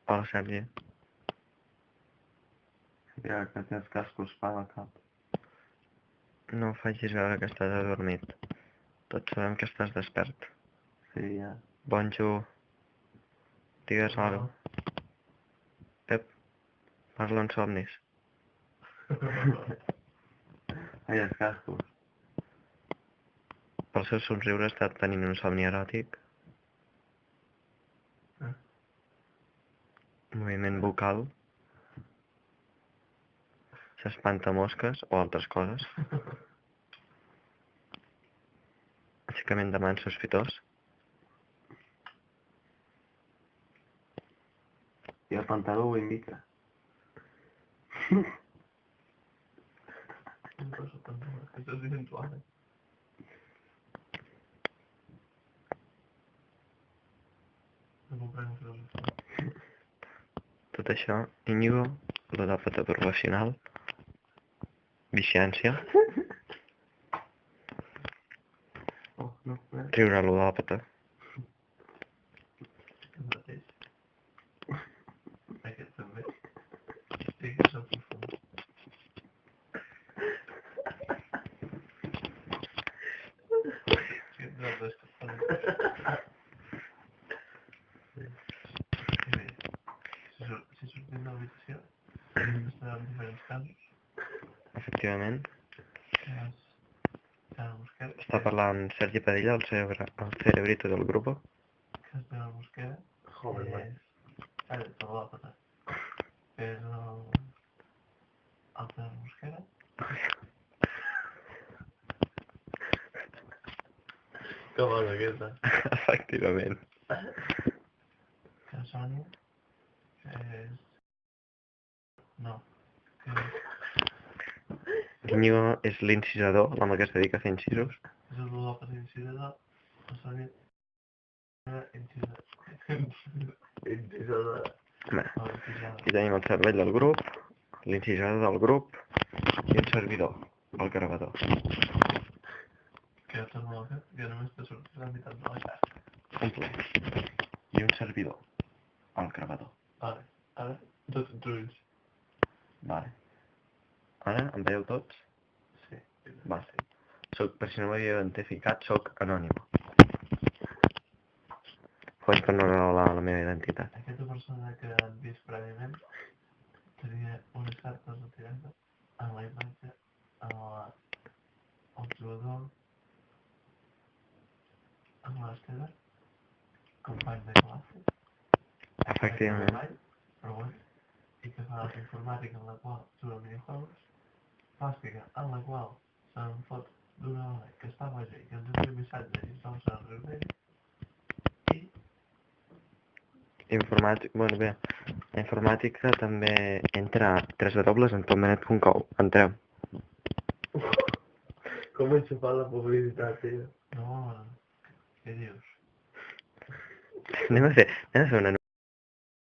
Hola, Sergi. Ja, que tens cascos per al cap. No facis veure que estàs adormit. Tots sabem que estàs despert. Sí, ja. Bonjo. Digues algo. Pep, parla en somnis. Ai, els cascos. Pel seu somriure està tenint un somni eròtic. Moviment vocal. S'espanta mosques o altres coses. Aixecament de mans sospitós. I el pantaló ho indica. Estás dient tu ara. No comprenc filosofia. Tot això, Íñigo, ludòpata professional. Viciància. Oh, no, Riure ludòpata. El mateix. Aquest també. Sí que és el profund. Sí, nosaltres que fan. Si sortim de l'habitació, estarà en diferents casos. Efectivament. Que és Jana Mosquera. Està parlant Sergi Padilla, el cerebrito del grupo. Que és Jana Mosquera. Joder, Que man. és... el ludòpata. Que és el Jana Mosquera. Que bona aquesta. Efectivament. Que és Sònia. Que és... No. Que és... Íñigo és l'incisador, l'home que es dedica a fer incisos. És el ludòpata incisador. La Sònia... Incisadora. Bé, aquí tenim el cervell del grup, l'incisador del grup i un servidor, el gravador. Que jo torno a fer, que només te sortit la meitat de la xarxa. Un plus. I un servidor, el gravador. Vale, ara, tots ets ulls. Vale. Ara, em veieu tots? Sí. Vale. Soc, per si no m'havia identificat, soc anònim. Faig per no revelar la meva identitat. Aquesta persona que han vist prèviament tenia unes cartes retirades en la imatge, en el jugador, en l'Esteve, company de classe, Efectivament. però bueno, i que fa informàtica en la qual juga minijuegos, plàstica en la qual se'n fot d'una hora que està boja i que ens envia missatges i estamos en el riure i Informàtic, bueno, bé, la informàtica també entra a www.entombenet.com. Entreu. Com enxufar la publicitat, tio? no, què dius? Anem a fer una